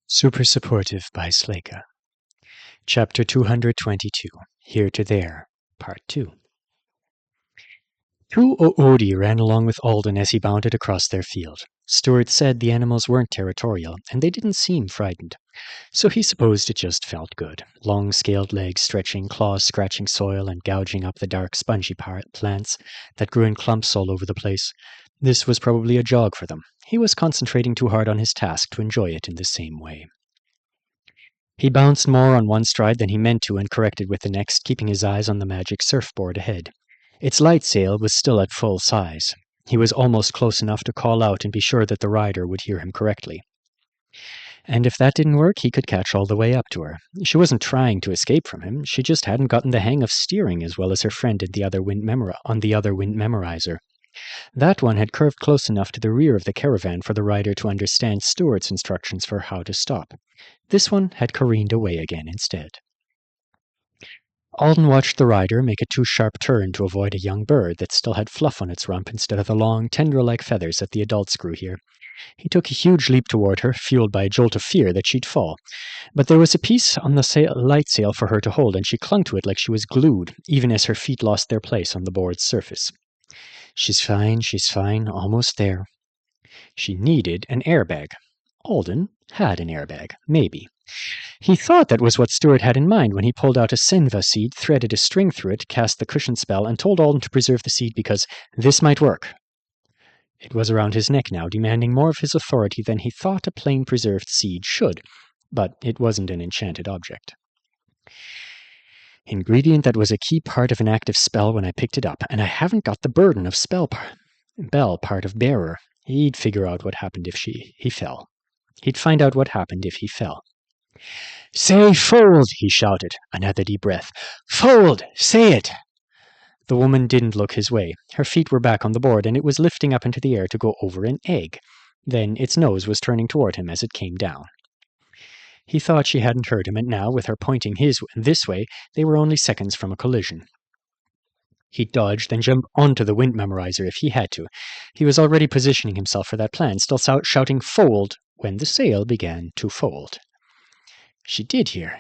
Super Supportive by Sleyca. Chapter 222, Here to There, Part 2. Two Oodi ran along with Alden as he bounded across their field. Stuart said the animals weren't territorial, and they didn't seem frightened. So he supposed it just felt good. Long scaled legs stretching, claws scratching soil and gouging up the dark spongy plants that grew in clumps all over the place. This was probably a jog for them. He was concentrating too hard on his task to enjoy it in the same way. He bounced more on one stride than he meant to and corrected with the next, keeping his eyes on the magic surfboard ahead. Its light sail was still at full size. He was almost close enough to call out and be sure that the rider would hear him correctly. And if that didn't work, he could catch all the way up to her. She wasn't trying to escape from him. She just hadn't gotten the hang of steering as well as her friend on the other wind memorizer. That one had curved close enough to the rear of the caravan for the rider to understand Stuart's instructions for how to stop. This one had careened away again instead. Alden watched the rider make a too-sharp turn to avoid a young bird that still had fluff on its rump instead of the long, tendril-like feathers that the adults grew here. He took a huge leap toward her, fueled by a jolt of fear that she'd fall. But there was a piece on the light sail for her to hold, and she clung to it like she was glued, even as her feet lost their place on the board's surface. She's fine, almost there. She needed an airbag. Alden had an airbag, maybe. He thought that was what Stuart had in mind when he pulled out a senva seed, threaded a string through it, cast the cushion spell, and told Alden to preserve the seed because this might work. It was around his neck now, demanding more of his authority than he thought a plain preserved seed should, but it wasn't an enchanted object. Ingredient that was a key part of an active spell when I picked it up, and I haven't got the burden of bell part of bearer. He'd figure out what happened if he fell. He'd find out what happened if he fell. "Say fold," he shouted. Another deep breath. "Fold! Say it!" The woman didn't look his way. Her feet were back on the board, and it was lifting up into the air to go over an egg. Then its nose was turning toward him as it came down. He thought she hadn't heard him, and now, with her pointing this way, they were only seconds from a collision. He'd dodge, then jump onto the wind memorizer if he had to. He was already positioning himself for that plan, still shouting "fold," when the sail began to fold. She did hear.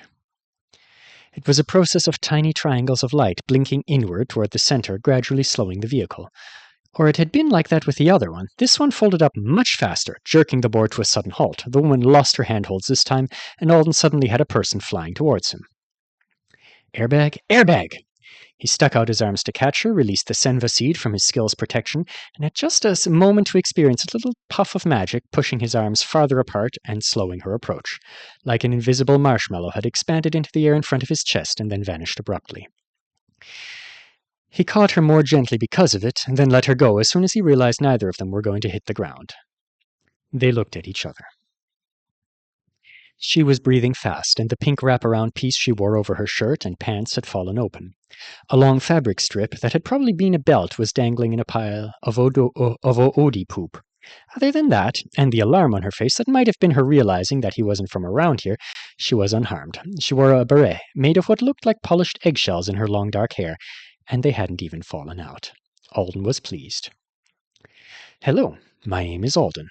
It was a process of tiny triangles of light blinking inward toward the center, gradually slowing the vehicle. Or it had been like that with the other one. This one folded up much faster, jerking the board to a sudden halt. The woman lost her handholds this time, and Alden suddenly had a person flying towards him. Airbag! Airbag! He stuck out his arms to catch her, released the senva seed from his skill's protection, and had just a moment to experience a little puff of magic, pushing his arms farther apart and slowing her approach. Like an invisible marshmallow had expanded into the air in front of his chest and then vanished abruptly. He caught her more gently because of it, and then let her go as soon as he realized neither of them were going to hit the ground. They looked at each other. She was breathing fast, and the pink wraparound piece she wore over her shirt and pants had fallen open. A long fabric strip that had probably been a belt was dangling in a pile of Oodi poop. Other than that, and the alarm on her face that might have been her realizing that he wasn't from around here, she was unharmed. She wore a beret made of what looked like polished eggshells in her long dark hair, and they hadn't even fallen out. Alden was pleased. "Hello, my name is Alden."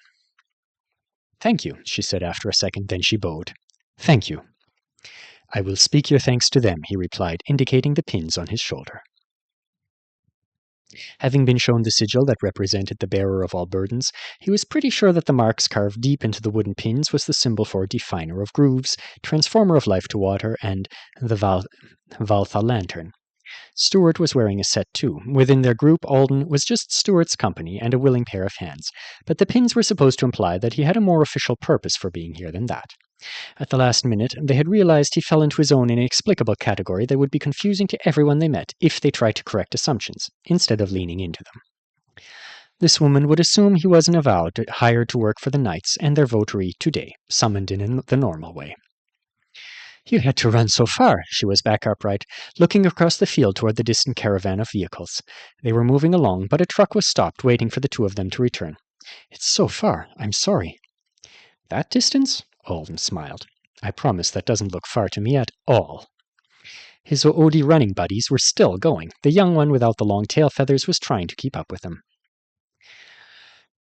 "Thank you," she said after a second, then she bowed. "Thank you." "I will speak your thanks to them," he replied, indicating the pins on his shoulder. Having been shown the sigil that represented the bearer of all burdens, he was pretty sure that the marks carved deep into the wooden pins was the symbol for Definer of Grooves, Transformer of Life to Water, and the Valtha Lantern. Stuart was wearing a set too. Within their group, Alden was just Stuart's company and a willing pair of hands, but the pins were supposed to imply that he had a more official purpose for being here than that. At the last minute, they had realized he fell into his own inexplicable category that would be confusing to everyone they met if they tried to correct assumptions, instead of leaning into them. This woman would assume he was an avowed, hired to work for the Knights and their votary today, summoned in the normal way. "You had to run so far." She was back upright, looking across the field toward the distant caravan of vehicles. They were moving along, but a truck was stopped, waiting for the two of them to return. "It's so far. I'm sorry." "That distance?" Alden smiled. "I promise that doesn't look far to me at all." His Oodi running buddies were still going. The young one without the long tail feathers was trying to keep up with them.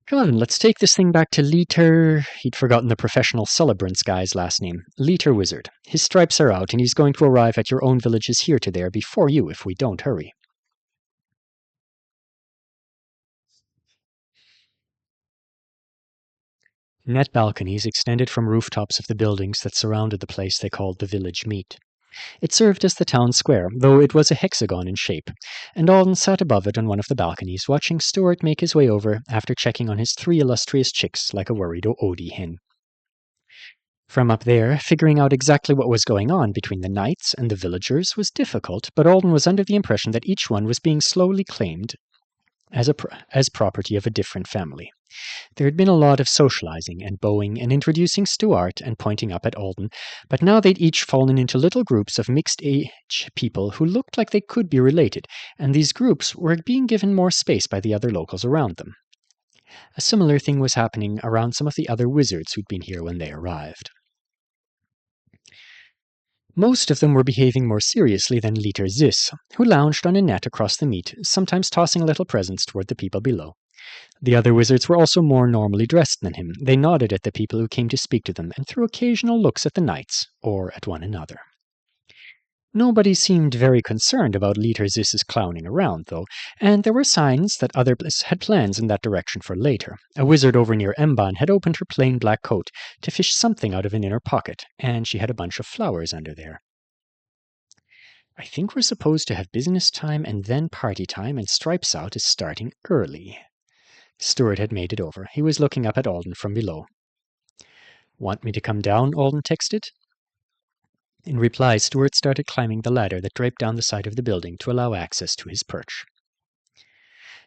Come on, let's take this thing back to Leiter. He'd forgotten the professional celebrants guy's last name. Leiter Wizard. His stripes are out, and he's going to arrive at your own villages here to there before you if we don't hurry. Net balconies extended from rooftops of the buildings that surrounded the place they called the village meet. It served as the town square, though it was a hexagon in shape, and Alden sat above it on one of the balconies, watching Stuart make his way over after checking on his 3 illustrious chicks like a worried Odie hen. From up there, figuring out exactly what was going on between the knights and the villagers was difficult, but Alden was under the impression that each one was being slowly claimed as property of a different family. There had been a lot of socializing and bowing and introducing Stuart and pointing up at Alden, but now they'd each fallen into little groups of mixed-age people who looked like they could be related, and these groups were being given more space by the other locals around them. A similar thing was happening around some of the other wizards who'd been here when they arrived. Most of them were behaving more seriously than Liter Zis, who lounged on a net across the meet, sometimes tossing little presents toward the people below. The other wizards were also more normally dressed than him. They nodded at the people who came to speak to them and threw occasional looks at the knights, or at one another. Nobody seemed very concerned about Liter Zis's clowning around, though, and there were signs that others had plans in that direction for later. A wizard over near Emban had opened her plain black coat to fish something out of an inner pocket, and she had a bunch of flowers under there. I think we're supposed to have business time and then party time, and Stripes Out is starting early. Stuart had made it over. He was looking up at Alden from below. Want me to come down? Alden texted. In reply, Stuart started climbing the ladder that draped down the side of the building to allow access to his perch.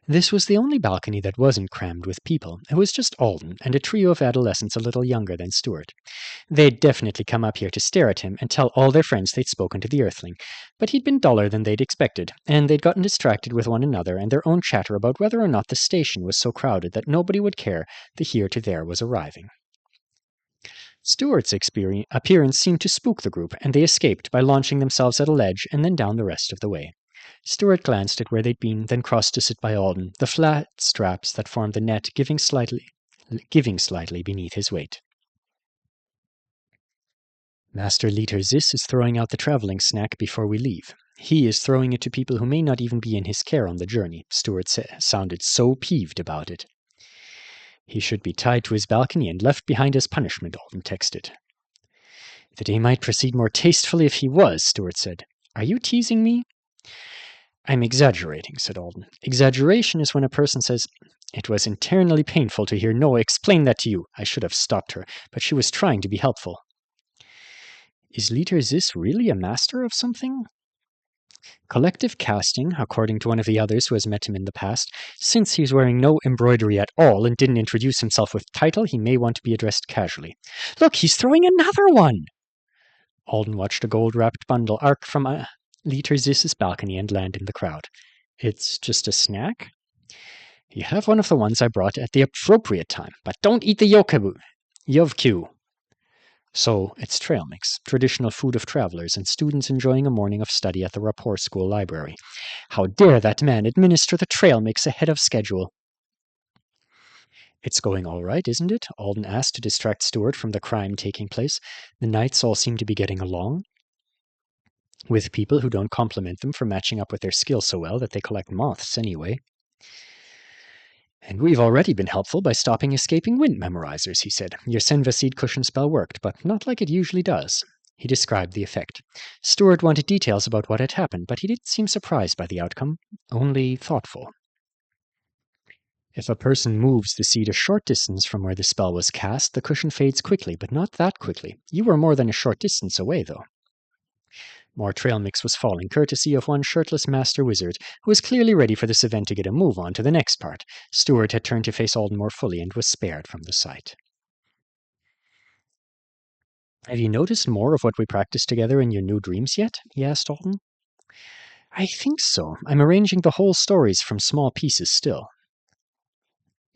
This was the only balcony that wasn't crammed with people. It was just Alden and a trio of adolescents a little younger than Stuart. They'd definitely come up here to stare at him and tell all their friends they'd spoken to the Earthling, but he'd been duller than they'd expected, and they'd gotten distracted with one another and their own chatter about whether or not the station was so crowded that nobody would care the here to there was arriving. Stuart's appearance seemed to spook the group, and they escaped by launching themselves at a ledge and then down the rest of the way. Stuart glanced at where they'd been, then crossed to sit by Alden, the flat straps that formed the net giving slightly beneath his weight. Master Liter Zis is throwing out the traveling snack before we leave. He is throwing it to people who may not even be in his care on the journey. Stuart sounded so peeved about it. He should be tied to his balcony and left behind as punishment, Alden texted. The day might proceed more tastefully if he was, Stuart said. Are you teasing me? I'm exaggerating, said Alden. Exaggeration is when a person says, It was internally painful to hear Noah explain that to you. I should have stopped her, but she was trying to be helpful. Is Liter Zis really a master of something? Collective casting, according to one of the others who has met him in the past. Since he's wearing no embroidery at all and didn't introduce himself with title, he may want to be addressed casually. Look, he's throwing another one! Alden watched a gold-wrapped bundle arc from Liter Zis's balcony and land in the crowd. It's just a snack? You have one of the ones I brought at the appropriate time, but don't eat the Yovku. So, it's trail mix, traditional food of travelers and students enjoying a morning of study at the Rapport School library. How dare that man administer the trail mix ahead of schedule? It's going all right, isn't it? Alden asked to distract Stuart from the crime taking place. The knights all seem to be getting along with people who don't compliment them for matching up with their skill so well that they collect moths anyway. And we've already been helpful by stopping escaping wind memorizers, he said. Your Senvaseed cushion spell worked, but not like it usually does. He described the effect. Stuart wanted details about what had happened, but he didn't seem surprised by the outcome, only thoughtful. If a person moves the seed a short distance from where the spell was cast, the cushion fades quickly, but not that quickly. You were more than a short distance away, though. More trail mix was falling, courtesy of one shirtless master wizard, who was clearly ready for this event to get a move on to the next part. Stuart had turned to face Alden more fully and was spared from the sight. Have you noticed more of what we practiced together in your new dreams yet? He asked Alden. I think so. I'm arranging the whole stories from small pieces still.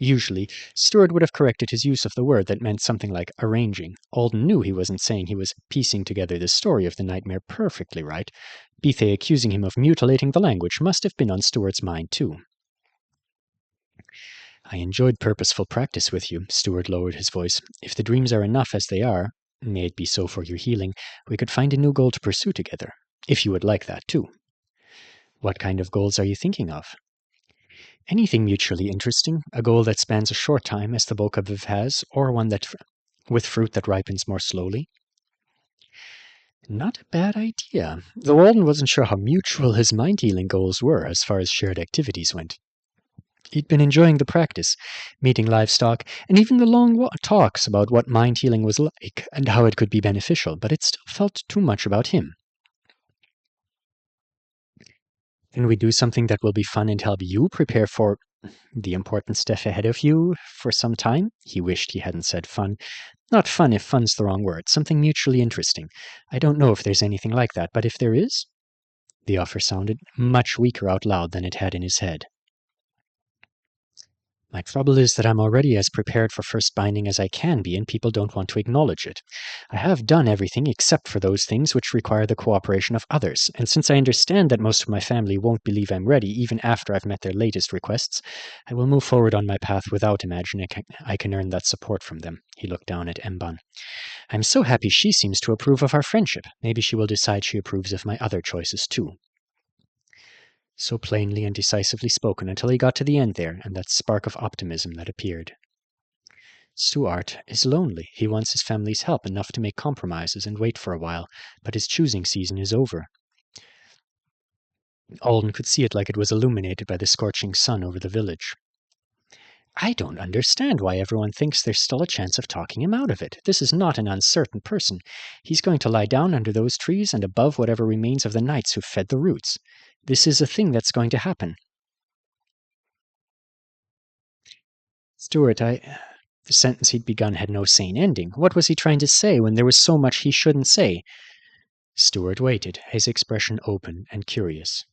Usually, Stuart would have corrected his use of the word that meant something like arranging. Alden knew he wasn't saying he was piecing together the story of the nightmare perfectly right. Bethe accusing him of mutilating the language must have been on Stuart's mind too. I enjoyed purposeful practice with you, Stuart lowered his voice. If the dreams are enough as they are, may it be so for your healing, we could find a new goal to pursue together, if you would like that too. What kind of goals are you thinking of? Anything mutually interesting, a goal that spans a short time as the bulk of it has, or one that with fruit that ripens more slowly. Not a bad idea, though Alden wasn't sure how mutual his mind-healing goals were as far as shared activities went. He'd been enjoying the practice, meeting livestock, and even the long talks about what mind-healing was like and how it could be beneficial, but it still felt too much about him. Can we do something that will be fun and help you prepare for the important stuff ahead of you for some time? He wished he hadn't said fun. Not fun if fun's the wrong word. Something mutually interesting. I don't know if there's anything like that, but if there is... The offer sounded much weaker out loud than it had in his head. My trouble is that I'm already as prepared for first binding as I can be, and people don't want to acknowledge it. I have done everything except for those things which require the cooperation of others, and since I understand that most of my family won't believe I'm ready even after I've met their latest requests, I will move forward on my path without imagining I can earn that support from them. He looked down at Mban. I'm so happy she seems to approve of our friendship. Maybe she will decide she approves of my other choices too. So plainly and decisively spoken until he got to the end there, and that spark of optimism that appeared. Stuart is lonely. He wants his family's help enough to make compromises and wait for a while, but his choosing season is over. Alden could see it like it was illuminated by the scorching sun over the village. I don't understand why everyone thinks there's still a chance of talking him out of it. This is not an uncertain person. He's going to lie down under those trees and above whatever remains of the knights who fed the roots. This is a thing that's going to happen. Stuart, The sentence he'd begun had no sane ending. What was he trying to say when there was so much he shouldn't say? Stuart waited, his expression open and curious.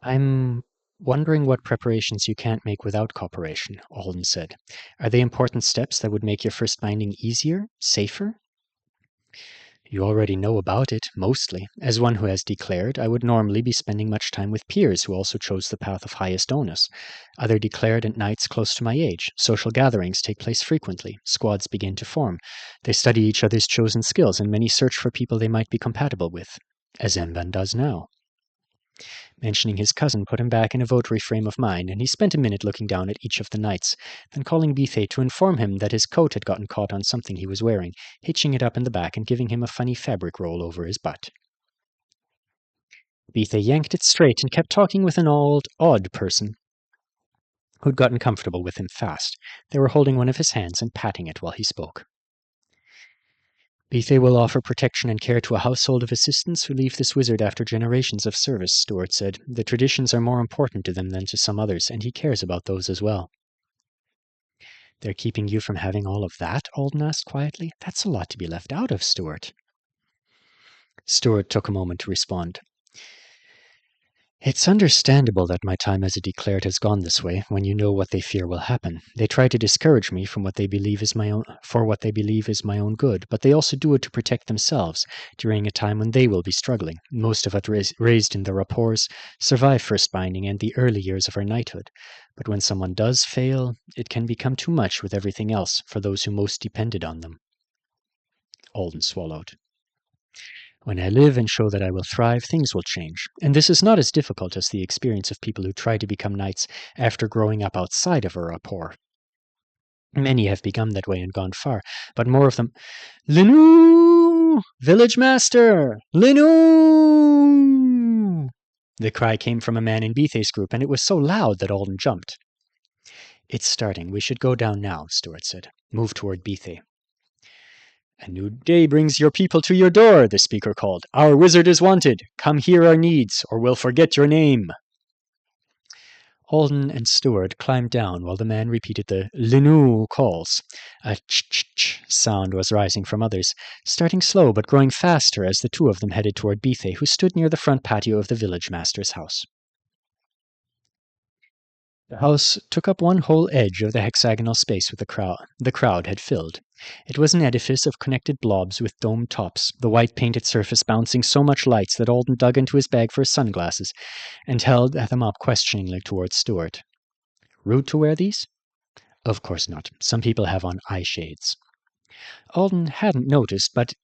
I'm wondering what preparations you can't make without cooperation, Alden said. Are they important steps that would make your first binding easier, safer? You already know about it, mostly. As one who has declared, I would normally be spending much time with peers who also chose the path of highest onus. Other declared at knights close to my age. Social gatherings take place frequently. Squads begin to form. They study each other's chosen skills, and many search for people they might be compatible with, as Mban does now. Mentioning his cousin put him back in a votary frame of mind, and he spent a minute looking down at each of the knights, then calling Bithe to inform him that his coat had gotten caught on something he was wearing, hitching it up in the back and giving him a funny fabric roll over his butt. Bithe yanked it straight and kept talking with an odd person who'd gotten comfortable with him fast. They were holding one of his hands and patting it while he spoke. Bithe will offer protection and care to a household of assistants who leave this wizard after generations of service, Stuart said. The traditions are more important to them than to some others, and he cares about those as well. They're keeping you from having all of that? Alden asked quietly. That's a lot to be left out of, Stuart. Stuart took a moment to respond. It's understandable that my time as a declared has gone this way, when you know what they fear will happen. They try to discourage me from what they believe is my own good, but they also do it to protect themselves during a time when they will be struggling. Most of us raised in the rapports survive first binding and the early years of our knighthood. But when someone does fail, it can become too much with everything else for those who most depended on them. Alden swallowed. When I live and show that I will thrive, things will change. And this is not as difficult as the experience of people who try to become knights after growing up outside of a rapport. Many have become that way and gone far, but more of them... Linu! Village master! Linu! The cry came from a man in Bithe's group, and it was so loud that Alden jumped. It's starting. We should go down now, Stuart said. Move toward Bithe. A new day brings your people to your door, the speaker called. Our wizard is wanted. Come hear our needs, or we'll forget your name. Alden and Stuart climbed down while the man repeated the Linu calls. A ch-ch-ch sound was rising from others, starting slow but growing faster as the two of them headed toward Bithe, who stood near the front patio of the village master's house. The house took up one whole edge of the hexagonal space the crowd had filled. It was an edifice of connected blobs with domed tops, the white painted surface bouncing so much lights that Alden dug into his bag for his sunglasses and held them up questioningly towards Stuart. Rude to wear these? Of course not. Some people have on eye shades. Alden hadn't noticed, but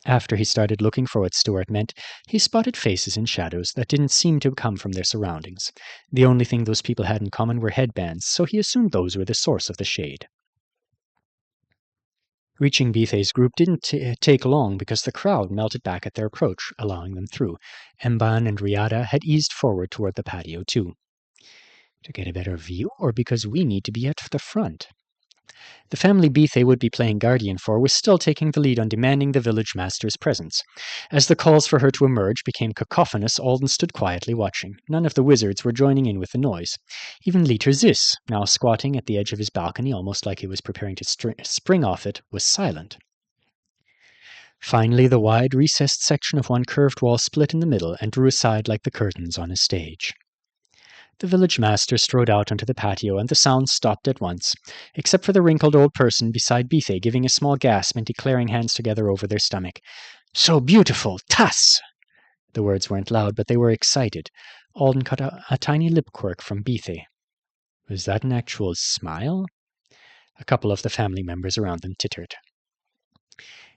after he started looking for what Stuart meant, he spotted faces in shadows that didn't seem to come from their surroundings. The only thing those people had in common were headbands, so he assumed those were the source of the shade. Reaching Bethe's group didn't take long because the crowd melted back at their approach, allowing them through. Mban and Riada had eased forward toward the patio too. To get a better view, or because we need to be at the front? The family Bethe would be playing guardian for was still taking the lead on demanding the village master's presence. As the calls for her to emerge became cacophonous, Alden stood quietly watching. None of the wizards were joining in with the noise. Even Liter Zis, now squatting at the edge of his balcony almost like he was preparing to spring off it, was silent. Finally, the wide, recessed section of one curved wall split in the middle and drew aside like the curtains on a stage. The village master strode out onto the patio, and the sound stopped at once, except for the wrinkled old person beside Bethe giving a small gasp and declaring hands together over their stomach. "So beautiful! Tas!" The words weren't loud, but they were excited. Alden caught a tiny lip quirk from Bethe. Was that an actual smile? A couple of the family members around them tittered.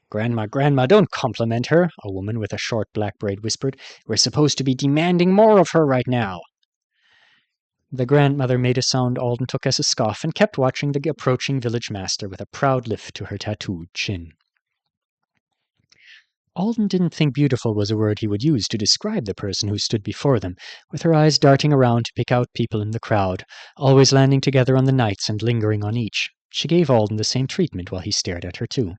"Grandma, don't compliment her," a woman with a short black braid whispered. "We're supposed to be demanding more of her right now." The grandmother made a sound Alden took as a scoff and kept watching the approaching village master with a proud lift to her tattooed chin. Alden didn't think beautiful was a word he would use to describe the person who stood before them, with her eyes darting around to pick out people in the crowd, always landing together on the knights and lingering on each. She gave Alden the same treatment while he stared at her too.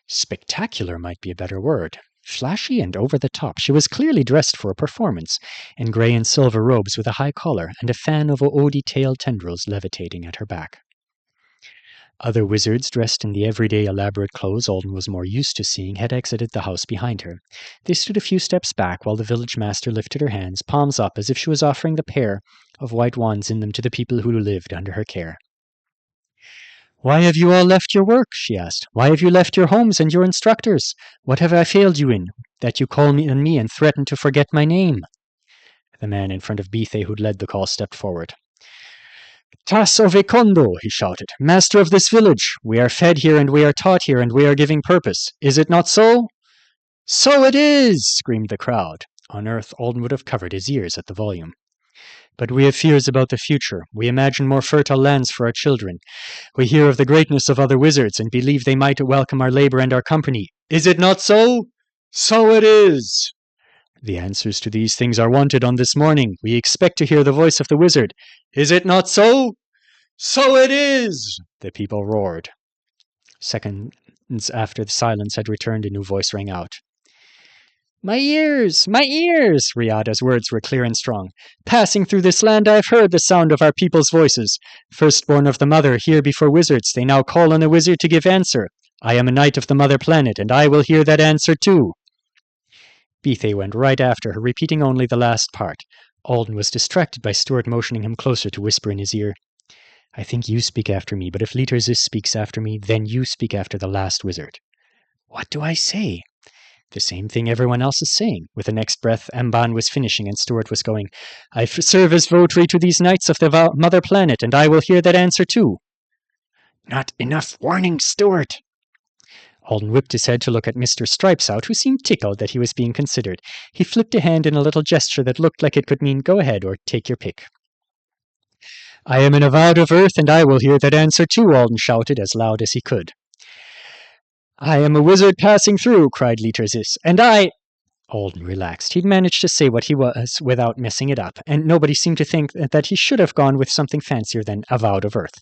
Spectacular might be a better word. Flashy and over the top, she was clearly dressed for a performance, in grey and silver robes with a high collar and a fan of oodie tail tendrils levitating at her back. Other wizards, dressed in the everyday elaborate clothes Alden was more used to seeing, had exited the house behind her. They stood a few steps back while the village master lifted her hands, palms up, as if she was offering the pair of white wands in them to the people who lived under her care. "Why have you all left your work?" she asked. "Why have you left your homes and your instructors? What have I failed you in, that you call me and threaten to forget my name?" The man in front of Bethe who'd led the call stepped forward. "Tas Ovekondo," he shouted, "master of this village. We are fed here and we are taught here and we are giving purpose. Is it not so?" "So it is!" screamed the crowd. On earth, Alden would have covered his ears at the volume. "But we have fears about the future. We imagine more fertile lands for our children. We hear of the greatness of other wizards and believe they might welcome our labor and our company. Is it not so?" "So it is!" "The answers to these things are wanted on this morning. We expect to hear the voice of the wizard. Is it not so?" "So it is!" the people roared. Seconds after the silence had returned, a new voice rang out. My ears! Riada's words were clear and strong. "Passing through this land, I have heard the sound of our people's voices. Firstborn of the mother, here before wizards, they now call on a wizard to give answer. I am a knight of the mother planet, and I will hear that answer too." Bethe went right after her, repeating only the last part. Alden was distracted by Stuart motioning him closer to whisper in his ear. "I think you speak after me, but if Liter Zis speaks after me, then you speak after the last wizard." "What do I say?" "The same thing everyone else is saying." With the next breath, Mban was finishing and Stuart was going, "I serve as votary to these knights of the mother planet, and I will hear that answer too." "Not enough warning, Stuart." Alden whipped his head to look at Mr. Stripesout, who seemed tickled that he was being considered. He flipped a hand in a little gesture that looked like it could mean go ahead or take your pick. "I am an avowed of Earth, and I will hear that answer too," Alden shouted as loud as he could. "I am a wizard passing through," cried Liter Zis, "and I—" Alden relaxed. He'd managed to say what he was without messing it up, and nobody seemed to think that he should have gone with something fancier than avowed of Earth.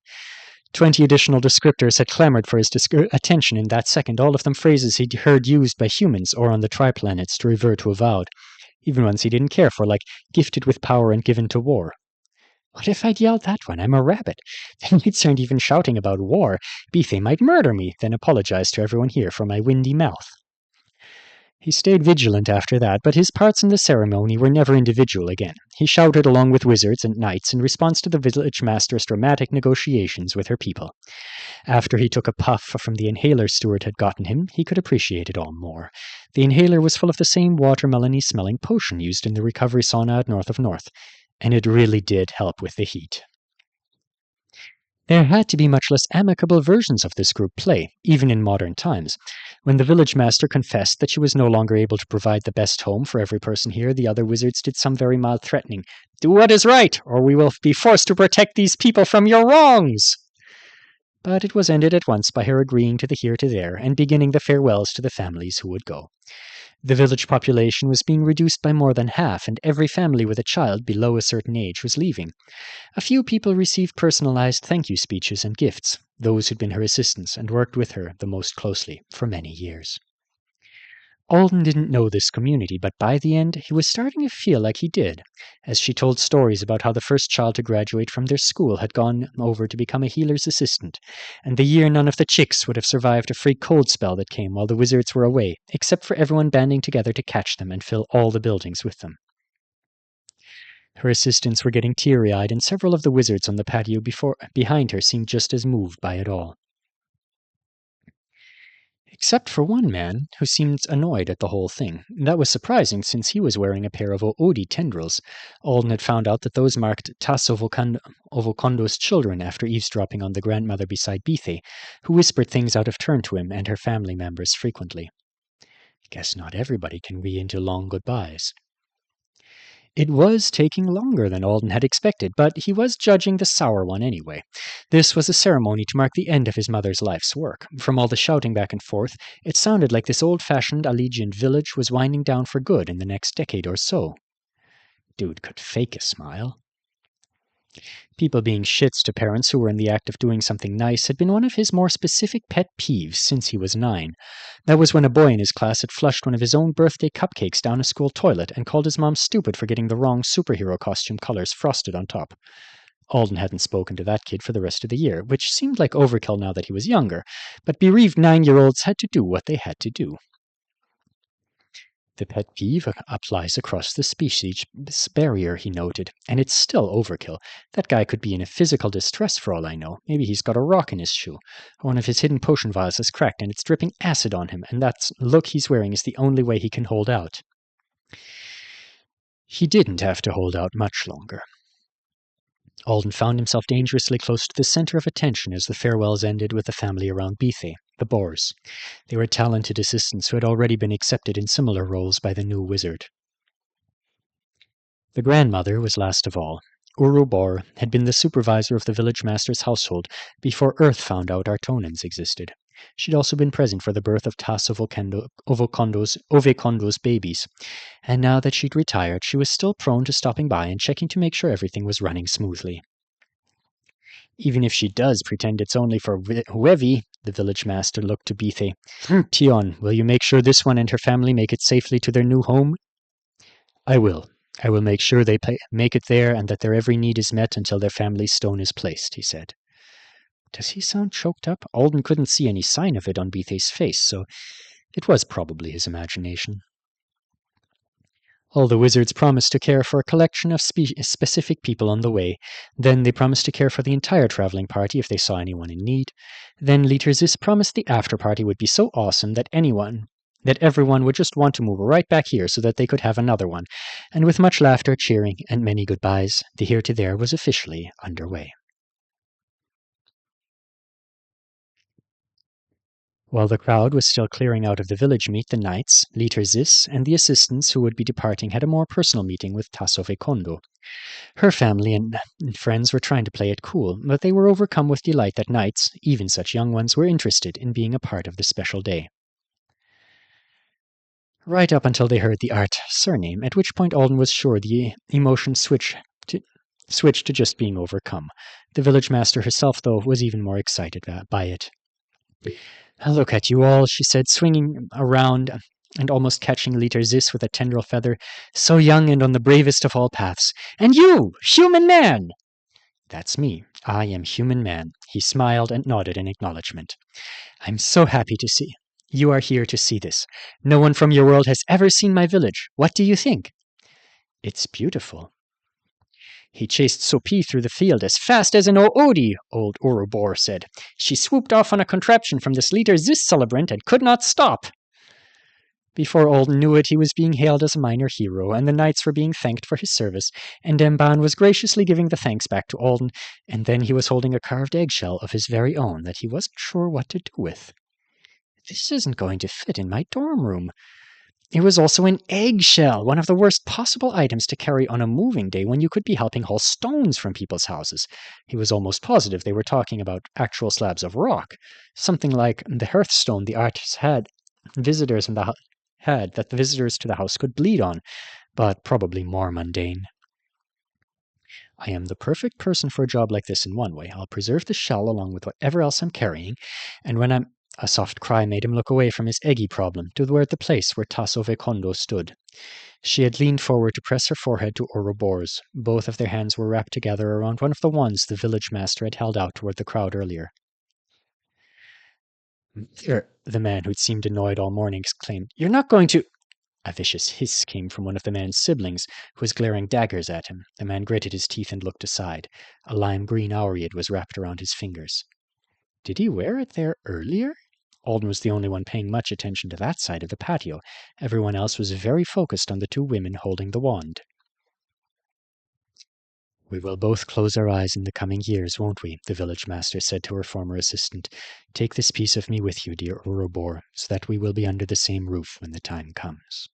20 additional descriptors had clamored for his attention in that second, all of them phrases he'd heard used by humans or on the triplanets to revert to avowed, even ones he didn't care for, like gifted with power and given to war. What if I'd yelled that one? I'm a rabbit. The knights aren't even shouting about war. Bethe might murder me, then apologize to everyone here for my windy mouth. He stayed vigilant after that, but his parts in the ceremony were never individual again. He shouted along with wizards and knights in response to the village master's dramatic negotiations with her people. After he took a puff from the inhaler Stuart had gotten him, he could appreciate it all more. The inhaler was full of the same watermelony-smelling potion used in the recovery sauna at North of North, and it really did help with the heat. There had to be much less amicable versions of this group play, even in modern times. When the village master confessed that she was no longer able to provide the best home for every person here, the other wizards did some very mild threatening. "Do what is right, or we will be forced to protect these people from your wrongs!" But it was ended at once by her agreeing to the here to there and beginning the farewells to the families who would go. The village population was being reduced by more than half, and every family with a child below a certain age was leaving. A few people received personalized thank you speeches and gifts, those who'd been her assistants and worked with her the most closely for many years. Alden didn't know this community, but by the end, he was starting to feel like he did, as she told stories about how the first child to graduate from their school had gone over to become a healer's assistant, and the year none of the chicks would have survived a freak cold spell that came while the wizards were away, except for everyone banding together to catch them and fill all the buildings with them. Her assistants were getting teary-eyed, and several of the wizards on the patio behind her seemed just as moved by it all. Except for one man, who seemed annoyed at the whole thing. That was surprising, since he was wearing a pair of Oodi tendrils. Alden had found out that those marked Tas Ovokondo's children after eavesdropping on the grandmother beside Bethe, who whispered things out of turn to him and her family members frequently. Guess not everybody can be into long goodbyes. It was taking longer than Alden had expected, but he was judging the sour one anyway. This was a ceremony to mark the end of his mother's life's work. From all the shouting back and forth, it sounded like this old-fashioned Allegiant village was winding down for good in the next decade or so. Dude could fake a smile. People being shits to parents who were in the act of doing something nice had been one of his more specific pet peeves since he was 9. That was when a boy in his class had flushed one of his own birthday cupcakes down a school toilet and called his mom stupid for getting the wrong superhero costume colors frosted on top. Alden hadn't spoken to that kid for the rest of the year, which seemed like overkill now that he was younger, but bereaved 9-year-olds had to do what they had to do. The pet peeve applies across the species barrier, he noted, and it's still overkill. That guy could be in a physical distress for all I know. Maybe he's got a rock in his shoe. One of his hidden potion vials is cracked and it's dripping acid on him, and that look he's wearing is the only way he can hold out. He didn't have to hold out much longer. Alden found himself dangerously close to the center of attention as the farewells ended with the family around Bethe, the Boars. They were talented assistants who had already been accepted in similar roles by the new wizard. The grandmother was last of all. Bor had been the supervisor of the village master's household before Earth found out Artonans existed. She'd also been present for the birth of Tas Ovokondo's babies, and now that she'd retired, she was still prone to stopping by and checking to make sure everything was running smoothly. Even if she does pretend it's only for Wevi, the village master looked to Bethe. Tion, will you make sure this one and her family make it safely to their new home? I will. I will make sure they make it there and that their every need is met until their family's stone is placed, he said. Does he sound choked up? Alden couldn't see any sign of it on Bethe's face, so it was probably his imagination. All the wizards promised to care for a collection of specific people on the way. Then they promised to care for the entire traveling party if they saw anyone in need. Then Literzis promised the after-party would be so awesome that everyone would just want to move right back here so that they could have another one. And with much laughter, cheering, and many goodbyes, the here to there was officially underway. While the crowd was still clearing out of the village meet, the knights, Literzis, and the assistants who would be departing had a more personal meeting with Tas Ovokondo. Her family and friends were trying to play it cool, but they were overcome with delight that knights, even such young ones, were interested in being a part of the special day. Right up until they heard the art surname, at which point Alden was sure the emotion switched to just being overcome. The village master herself, though, was even more excited by it. Look at you all, she said, swinging around and almost catching Literzis with a tendril feather. So young and on the bravest of all paths. And you, human man! That's me. I am human man. He smiled and nodded in acknowledgement. I'm so happy to see. You are here to see this. No one from your world has ever seen my village. What do you think? It's beautiful. He chased Sophie through the field as fast as an Oodi, old Urubor said. She swooped off on a contraption from this Literzis celebrant and could not stop. Before Olden knew it, he was being hailed as a minor hero, and the knights were being thanked for his service, and Demban was graciously giving the thanks back to Olden, and then he was holding a carved eggshell of his very own that he wasn't sure what to do with. This isn't going to fit in my dorm room. It was also an eggshell, one of the worst possible items to carry on a moving day when you could be helping haul stones from people's houses. He was almost positive they were talking about actual slabs of rock, something like the hearthstone the artists had visitors in the had that the visitors to the house could bleed on, but probably more mundane. I am the perfect person for a job like this in one way. I'll preserve the shell along with whatever else I'm carrying, and when I'm a soft cry made him look away from his eggy problem to the place where Tasso Vecondo stood. She had leaned forward to press her forehead to Ourobor's. Both of their hands were wrapped together around one of the wands the village master had held out toward the crowd earlier. The man, who'd seemed annoyed all morning, exclaimed, "You're not going to—" A vicious hiss came from one of the man's siblings, who was glaring daggers at him. The man gritted his teeth and looked aside. A lime-green aureate was wrapped around his fingers. Did he wear it there earlier? Alden was the only one paying much attention to that side of the patio. Everyone else was very focused on the two women holding the wand. "We will both close our eyes in the coming years, won't we?" the village master said to her former assistant. "Take this piece of me with you, dear Ourobor, so that we will be under the same roof when the time comes."